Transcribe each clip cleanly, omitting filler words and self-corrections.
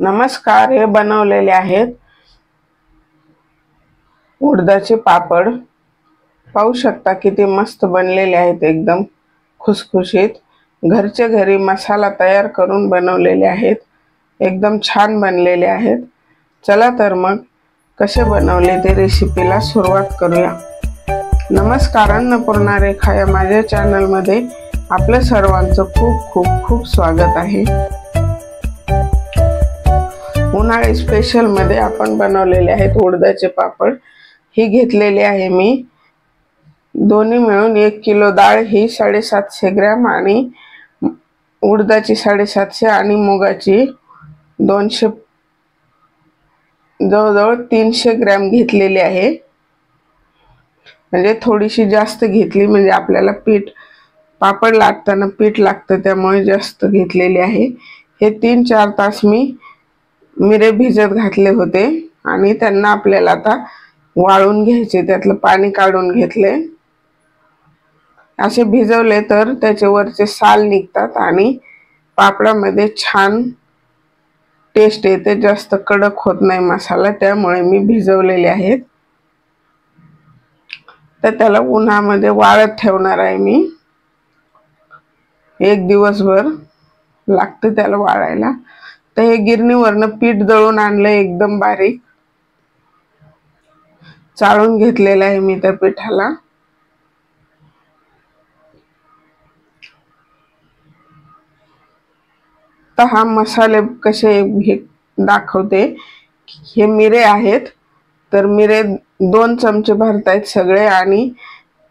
नमस्कार, हे बनवलेले आहेत उडदाचे पापड। पाहू शकता किती मस्त बनलेले आहेत, एकदम खुसखुशीत। घरच्या घरी मसाला तयार करून बनवलेले आहेत, एकदम छान बनलेले आहेत। चला तर मग कसे बनवले ते रेसिपीला सुरुवात करूया। नमस्कार, अन्नपूर्णा रेखा या माझ्या चॅनल मध्ये आपलं सर्वांचं खूप खूप खूप स्वागत आहे। उन्हाळी स्पेशल मध्ये आपण बनवलेले आहेत उडदाचे पापड। ही घेतलेली आहे मी, दोन्ही मिळून 1 किलो डाळ ही 750 ग्रॅम आणि उडदाची 750 आणि मुगाची 200 जवळजवळ 300 ग्रॅम घेतलेली आहे। म्हणजे थोडीशी जास्त घेतली, म्हणजे आपल्याला पीठ पापड लाटताना पीठ लागतं, त्यामुळे जास्त घेतलेली आहे। हे 3-4 तास मी मिरे भिजत घातले होते आणि त्यांना आपल्याला आता वाळून घ्यायचे, त्यातलं पाणी काढून घेतले। असे भिजवले तर त्याचे वरचे साल निघतात आणि पापडामध्ये छान टेस्ट येते, जास्त कडक होत नाही मसाला, त्यामुळे मी भिजवलेले आहेत। तर त्याला उन्हामध्ये वाळत ठेवणार आहे मी, 1 दिवसभर लागते त्याला वाळायला। तर हे गिरणीवरनं पीठ दळून आणलं, एकदम बारीक चाळून घेतलेलं आहे मी त्या पिठाला। तर हा मसाले कसे दाखवते। हे मिरे आहेत, तर मिरे 2 चमचे भरतायत सगळे, आणि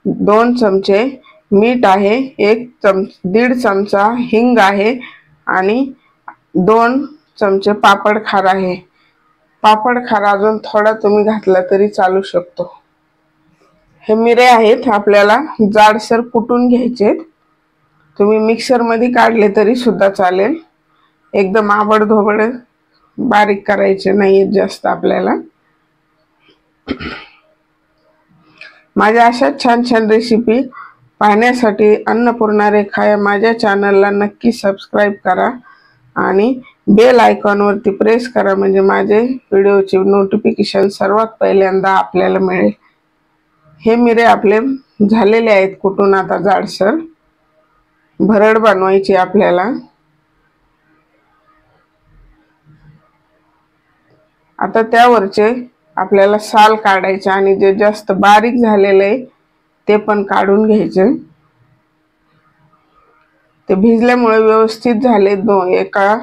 2 चमचे मीठ आहे, 1.5 चमचा हिंग आहे आणि 2 चमचे पापड खार आहे। पापड खार अजून थोडा तुम्ही घातला तरी चालू शकतो। हे मिरे आहेत, आपल्याला जाडसर कुटून घ्यायचे। तुम्ही मिक्सर मध्ये काढले तरी सुद्धा चालेल, एकदम आबडधोबड बारीक करायचे नाहीत जास्त आपल्याला। माझ्या अशा छान छान रेसिपी पाहण्यासाठी अन्नपूर्णा रेखा या माझ्या चॅनलला नक्की सबस्क्राइब करा आणि बेल आयकॉन वरती प्रेस करा, म्हणजे माझे व्हिडिओचे नोटिफिकेशन सर्वात पहिल्यांदा आपल्याला मिळेल। हे मिरे आपले झालेले आहेत कुटून, आता जाडसर भरड बनवायची आपल्याला। आता त्यावरचे आपल्याला साल काढायचे आणि जे जास्त बारीक झालेले आहे ते पण काढून घ्यायचे। ते भिजल्यामुळे व्यवस्थित झाले, एका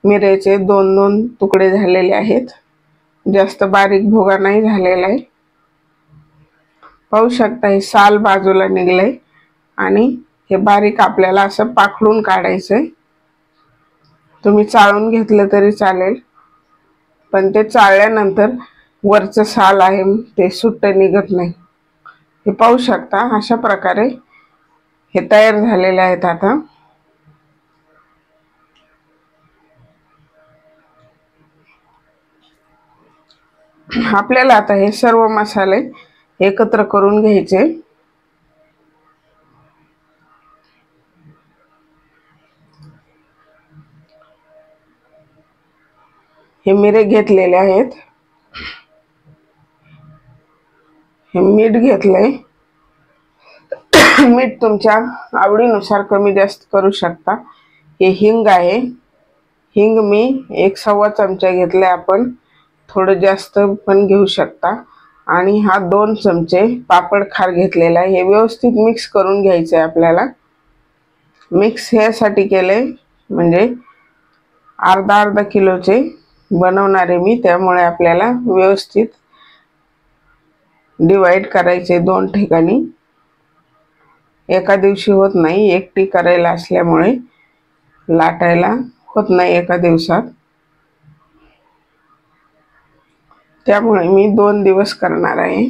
मिरेचे 2-2 तुकडे झालेले आहेत, जास्त बारीक भुगा नाही झालेला आहे। पाहू शकता हे साल बाजूला निघले आणि हे बारीक आपल्याला असं पाखडून काढायचंय। तुम्ही चाळून घेतलं तरी चालेल, पण ते चाळल्यानंतर वरचं साल आहे ते सुट्ट निघत नाही। हे पाहू शकता, अशा प्रकारे हे तयार झालेले आहेत। आता आपल्याला आता हे सर्व मसाले एकत्र करून घ्यायचे। हे मिरे घेतलेले आहेत, हे मीठ घेतलंय, मीठ तुमच्या आवडीनुसार कमी जास्त करू शकता। हे हिंग आहे, हिंग मी 1.25 चमचा घेतलाय, आपण थोडं जास्त पण घेऊ शकता। आणि हा 2 चमचे पापड खार घेतलेला आहे। हे व्यवस्थित मिक्स करून घ्यायचं आहे आपल्याला। मिक्स ह्यासाठी केले म्हणजे अर्धा किलोचे बनवणार आहे मी, त्यामुळे आपल्याला व्यवस्थित डिवाइड करायचे 2 ठिकाणी। एका दिवशी होत नाही, एकटी करायला असल्यामुळे लाटायला होत नाही एका दिवसात, त्यामुळे मी 2 दिवस करणार आहे।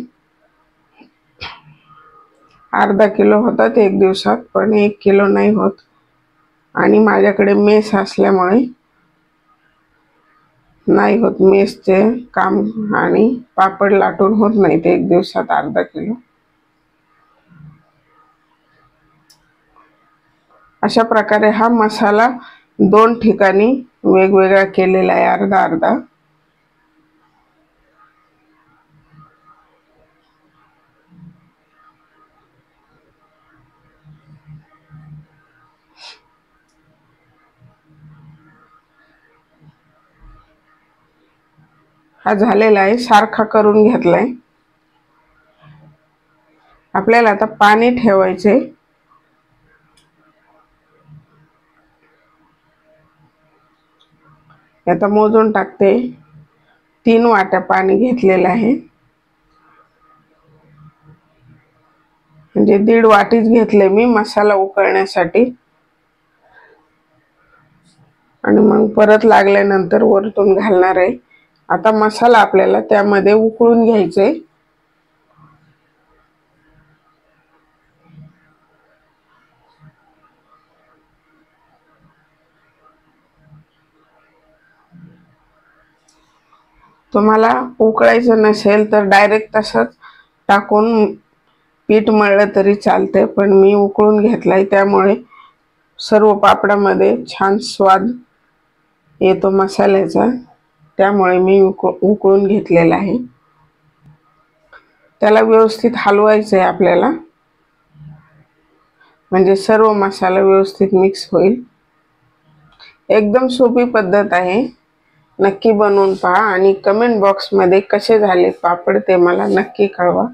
अर्धा किलो होतात 1 दिवसात, पण 1 किलो नाही होत, आणि माझ्याकडे मेस असल्यामुळे नाही होत मेसचे काम, आणि पापड लाटून होत नाही ते 1 दिवसात अर्धा किलो। अशा प्रकारे हा मसाला 2 ठिकाणी वेगवेगळा केलेला आहे अर्धा अर्धा. हा झालेला आहे, सारखा करून घेतलाय. आपल्याला आता पाणी ठेवायचे. आता मोजून टाकते. 3 वाट्या पाणी घेतलेलं आहे, म्हणजे 1.5 वाटीच घेतले मी मसाला उकळण्यासाठी. आणि मग परत लागल्यानंतर वरतून घालणार आहे. आता मसाला आपल्याला त्यामध्ये उकळून घ्यायचे. तुम्हाला उकळायचं नसेल तर डायरेक्ट तसंच टाकून पीठ मळलं तरी चालते, पण मी उकळून घेतलाय त्यामुळे सर्व पापडामध्ये छान स्वाद येतो मसाल्याचा, त्यामुळे मी उकळून घेतलेला आहे. त्याला व्यवस्थित हलवायचं आहे आपल्याला, म्हणजे सर्व मसाला व्यवस्थित मिक्स होईल. एकदम सोपी पद्धत आहे, नक्की बनवून पहा आणि कमेंट बॉक्समध्ये कसे झाले पापड ते मला नक्की कळवा.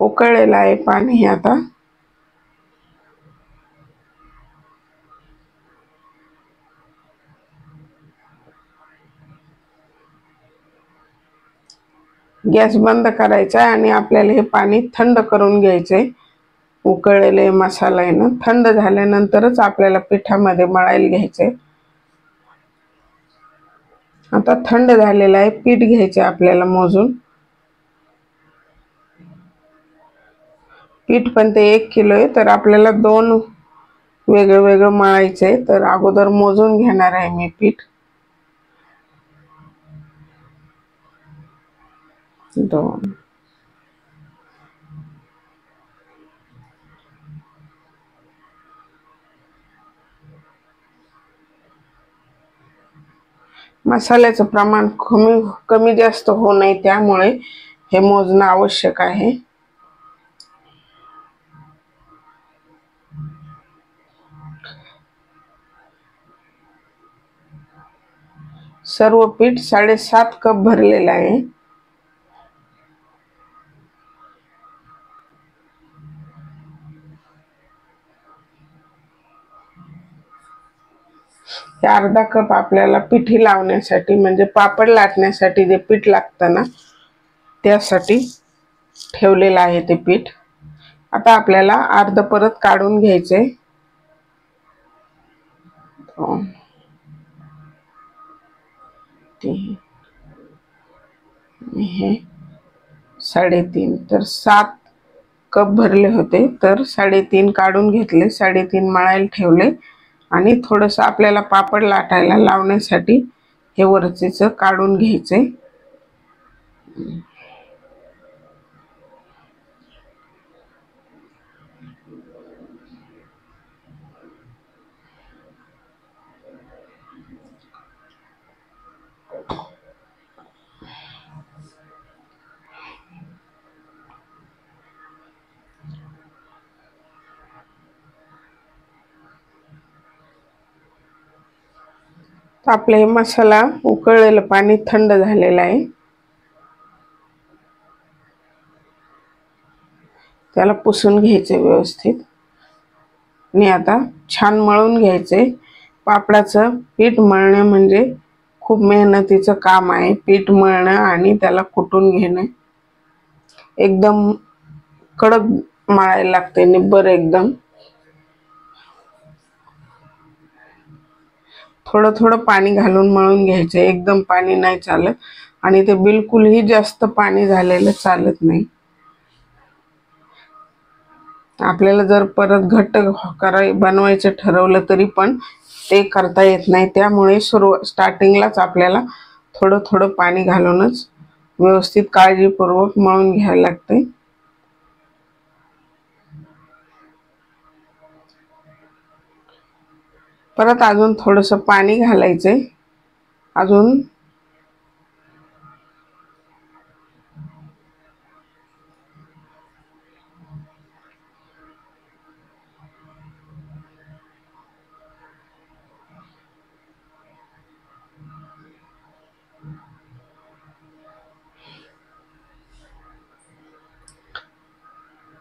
उकळलेलं आहे पाणी आता. गॅस बंद करायचा आणि आपल्याला हे पाणी थंड करून घ्यायचे. उकळलेले मसाला आहे ना, थंड झाल्यानंतरच आपल्याला पिठामध्ये मळायला घ्यायचे. आता थंड झालेलं आहे, पीठ घ्यायचे आपल्याला मोजून. पीठ पण ते 1 किलो आहे, तर आपल्याला 2 वेगळं वेगळं मळायचे. तर अगोदर मोजून घेणार आहे मी पीठ. 2. मसाल्याचं प्रमाण कमी जास्त होऊ नये त्यामुळे हे मोजणं आवश्यक आहे. सर्व पीठ 7.5 कप भरलेलं आहे. अर्धा कप आपल्याला पिठी लावण्यासाठी, म्हणजे पापड लाटण्यासाठी जे पीठ लागतं ना, त्यासाठी ठेवलेलं आहे ते पीठ. आता आपल्याला अर्ध परत काढून घ्यायचे. हे 3.5, तर 7 कप भरले होते, तर 3.5 काढून घेतले. 3.5 मळायला ठेवले आणि थोडंसं आपल्याला पापड लाटायला लावण्यासाठी हे वरचेचं काढून घ्यायचे. आपले मसाला उकळलेलं पाणी थंड झालेलं आहे, त्याला पुसून घ्यायचे व्यवस्थित. आणि आता छान मळून घ्यायचे. पापडाचं पीठ मळणे म्हणजे खूप मेहनतीचं काम आहे. पीठ मळणं आणि त्याला कुटून घेणं, एकदम कडक मळायला लागते, निब्बर एकदम. थोडं थोडं पाणी घालून मळून घ्यायचे, एकदम पाणी नाही चालत आणि ते बिलकुलही जास्त पाणी झालेलं चालत नाही. आपल्याला जर परत घट्ट बनवायचं ठरवलं तरी पण ते करता येत नाही, त्यामुळे स्टार्टिंगलाच आपल्याला थोडं थोडं पाणी घालूनच व्यवस्थित काळजीपूर्वक मळून घ्यावे लागते. परत अजून थोडंसं पाणी घालायचंय. अजून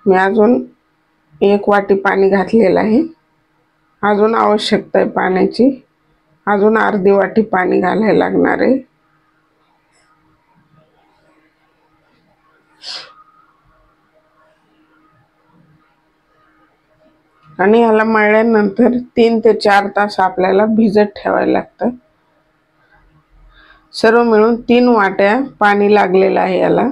मी अजून 1 वाटी पाणी घातलेलं आहे. अजून आवश्यकता आहे पाण्याची. अजून अर्धी वाटी पाणी घालायला लागणार आहे. आणि ह्याला मळल्यानंतर 3 ते 4 तास आपल्याला भिजत ठेवायला लागतं. सर्व मिळून 3 वाट्या पाणी लागलेलं आहे याला.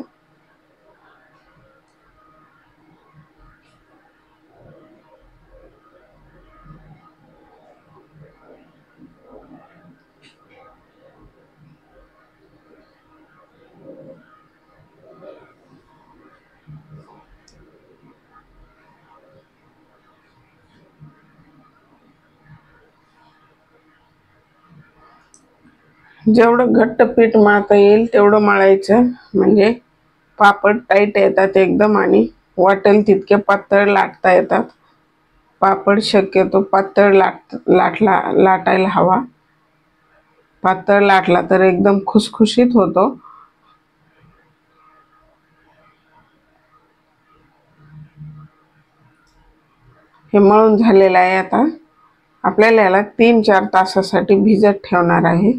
जेवढं घट्ट पीठ मळता येईल तेवढं मळायचं, म्हणजे पापड टाईट येतात एकदम आणि वाटेल तितके पातळ लाटता येतात. पापड शक्यतो पातळ लाटायला हवा. पातळ लाटला तर एकदम खुसखुशीत होतो. हे मळून झालेलं आहे. आता आपल्याला याला 3-4 तासासाठी भिजत ठेवणार आहे.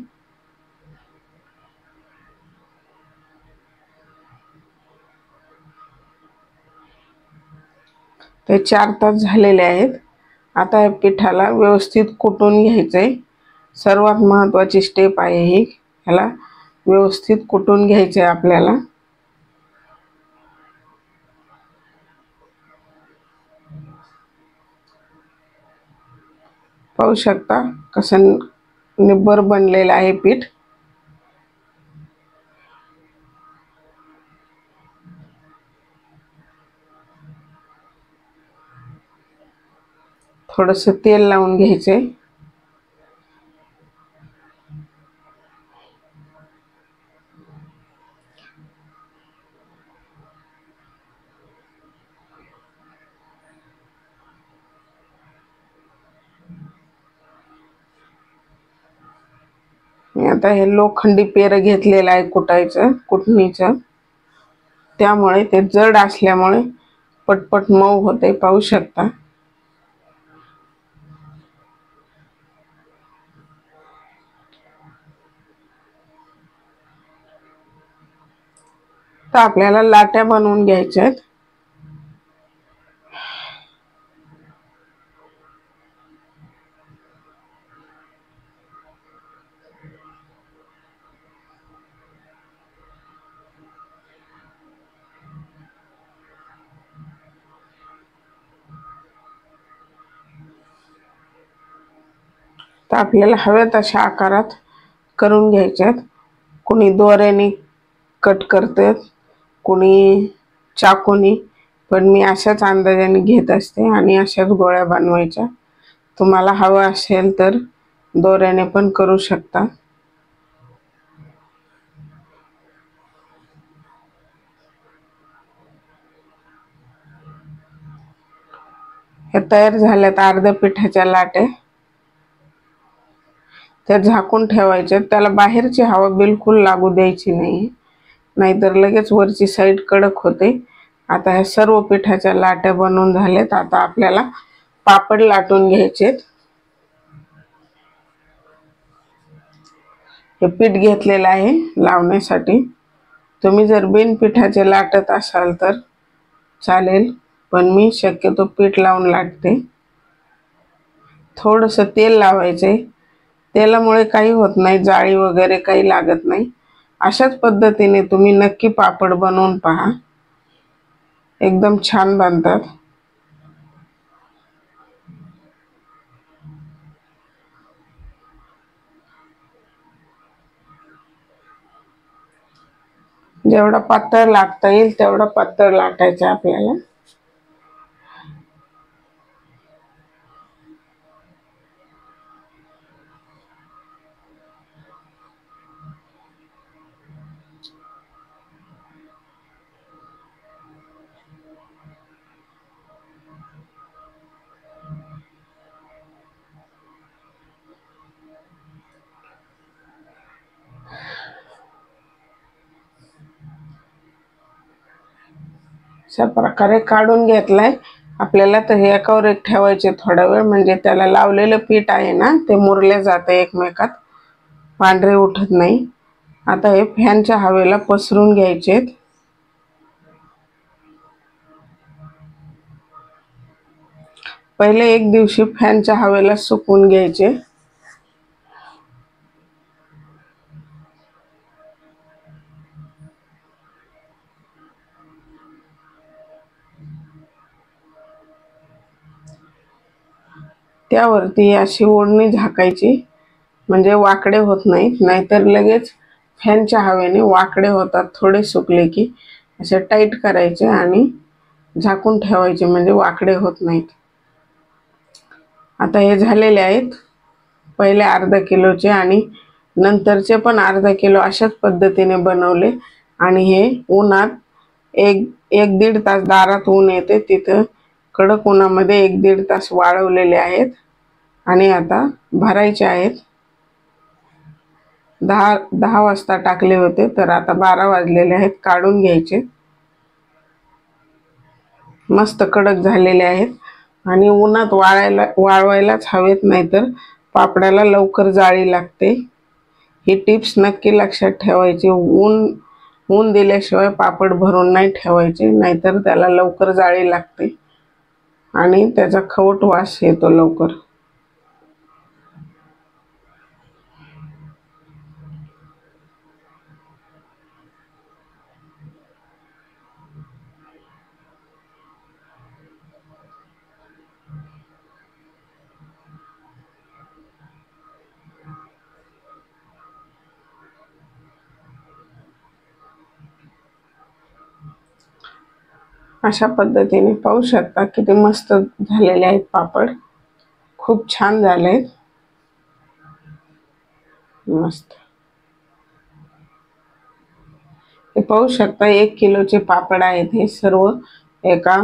ते 4 तास झालेले आहेत. आता या पिठाला व्यवस्थित कुटून घ्यायचंय. सर्वात महत्त्वाची स्टेप आहे ही. ह्याला व्यवस्थित कुटून घ्यायचंय आपल्याला. पाहू शकता कसं निब्बर बनलेलं आहे पीठ. थोडंसं तेल लावून घ्यायचंय. मी आता हे लोखंडी पेर घेतलेलं आहे कुटणीचं. त्यामुळे ते जड असल्यामुळे पटपट मऊ होते. पाहू शकता. तर आपल्याला लाट्या बनवून घ्यायच्या आहेत. तर आपल्याला हव्या तशा आकारात करून घ्यायच्यात. कोणी दोऱ्याने कट करतात, कोणी चाकूनी, पण मी अशाच अंदाजाने घेत असते आणि अशाच गोळ्या बनवायच्या. तुम्हाला हवं असेल तर दोऱ्याने पण करू शकता. हे तयार झाल्यात अर्ध्या पिठाच्या लाट्या. त्या झाकून ठेवायच्या. त्याला बाहेरची हवा बिलकुल लागू द्यायची नाही, नाहीतर लगेच वरची साईड कडक होते. आता ह्या सर्व पिठाच्या लाट्या बनवून झाल्यात. आता आपल्याला पापड लाटून घ्यायचेत. हे पीठ घेतलेलं आहे लावण्यासाठी. तुम्ही जर बिन पिठाचे लाटत असाल तर चालेल, पण मी शक्यतो पीठ लावून लाटते. थोडंसं तेल लावायचे. तेलामुळे काही होत नाही, जाळी वगैरे काही लागत नाही. अशाच पद्धतीने तुम्ही नक्की पापड बनवून पहा, एकदम छान बनतात. जेवढा पातळ लाटता येईल तेवढा पातळ लाटायचं आपल्याला. अशा प्रकारे काढून घेतलाय. आपल्याला तर हे एकावर एक ठेवायचे थोडा वेळ, म्हणजे त्याला लावलेलं पीठ आहे ना ते मुरले जाते एकमेकात, पांढरे उठत नाही. आता हे फॅनच्या हवेला पसरून घ्यायचे. पहिले एक दिवशी फॅनच्या हवेला सुकवून घ्यायचे. त्यावरती अशी ओढणी झाकायची, म्हणजे वाकडे होत नाहीत, नाहीतर लगेच फॅनच्या हवेने वाकडे होतात. थोडे सुकले की असे टाईट करायचे आणि झाकून ठेवायचे, म्हणजे वाकडे होत नाहीत. आता हे झालेले आहेत पहिले अर्धा किलोचे, आणि नंतरचे पण अर्धा किलो अशाच पद्धतीने बनवले. आणि हे उन्हात एक एक दीड तास, दारात ऊन येते तिथं कडक उन्हामध्ये 1-1.5 तास वाळवलेले आहेत. आणि आता भरायचे आहेत. 10 वाजता टाकले होते, तर आता 12 वाजलेले आहेत. काढून घ्यायचे. मस्त कडक झालेले आहेत आणि उन्हात वाळवायलाच हवेत, नाहीतर पापडाला लवकर जाळी लागते. ही टिप्स नक्की लक्षात ठेवायची. ऊन दिल्याशिवाय पापड भरून नाही ठेवायचे, नाहीतर त्याला लवकर जाळी लागते आणि त्याचा खवट वास येतो लवकर. अशा पद्धतीने पाहू शकता किती मस्त झालेले आहेत पापड. खूप छान झाले, मस्त. हे पाहू शकता 1 किलोचे पापड आहेत. हे सर्व एका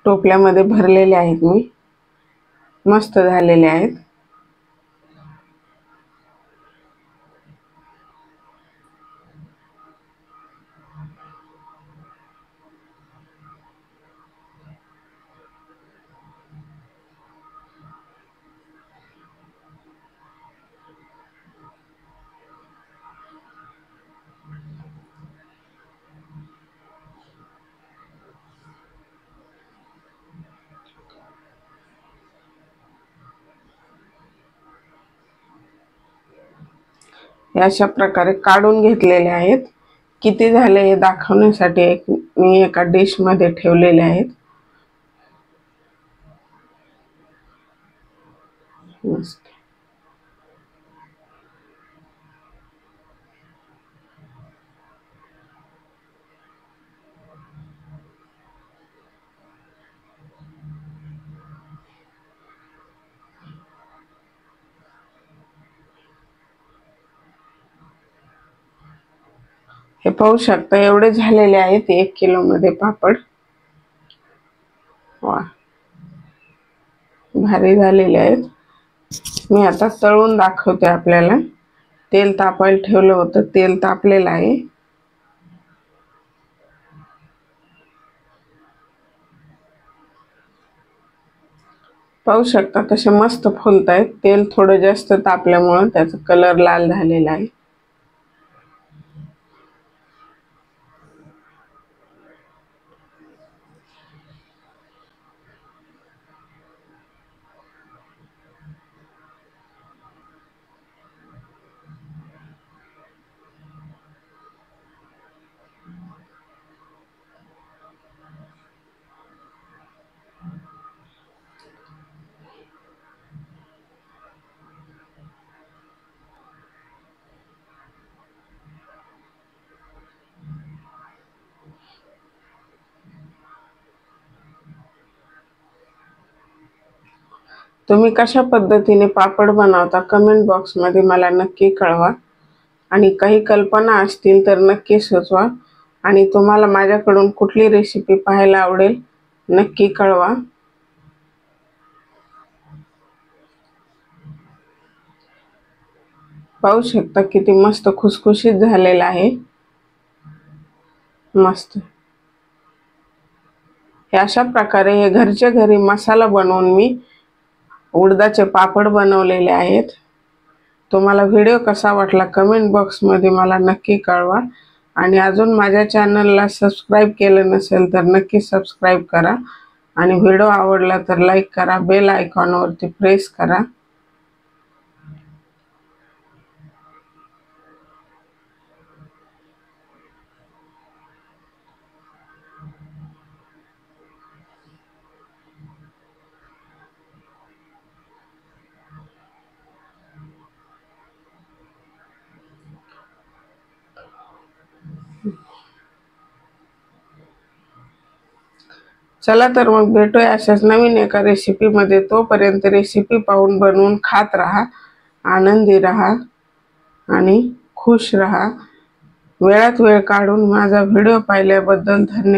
टोपल्यामध्ये भरलेले आहेत मी. मस्त झालेले आहेत. हे अशा प्रकारे काढून घेतलेले आहेत. किती झाले हे दाखवण्यासाठी मी एका डिश मध्ये ठेवलेले आहेत. मस्त. हे पाहू शकता एवढे झालेले आहेत 1 किलो मध्ये पापड. वा, भारी झालेले आहेत. मी आता तळून दाखवते आपल्याला. तेल तापायला ठेवलं होतं, तेल तापलेलं आहे. पाहू शकता कसे मस्त फुलतायत. तेल थोडं जास्त तापल्यामुळे त्याचा कलर लाल झालेला आहे. तुम्ही कशा पद्धतीने पापड बनवता कमेंट बॉक्स मध्ये मला नक्की कळवा. आणि काही कल्पना असतील तर नक्की सुचवा. आणि तुम्हाला माझ्याकडून कुठली रेसिपी पाहायला आवडेल नक्की कळवा. पाहू शकता किती मस्त खुसखुशीत झालेला आहे. मस्त. हे अशा प्रकारे हे घरच्या घरी मसाला बनवून मी उडदाचे पापड बनवलेले आहेत। तुम्हाला व्हिडिओ कसा वाटला कमेंट बॉक्समध्ये मला नक्की कळवा आणि अजून माझ्या चॅनलला सबस्क्राईब केलं नसेल तर नक्की सबस्क्राईब करा आणि व्हिडिओ आवडला तर लाईक करा, बेल आयकॉनवरती प्रेस करा। चला तर मग भेटूया अशाच नवीन एका रेसिपीमध्ये। तोपर्यंत रेसिपी पाहून बनवून खात राहा, आनंदी राहा आणि खुश राहा। वेळात वेळ काढून माझा व्हिडिओ पाहिल्याबद्दल धन्यवाद।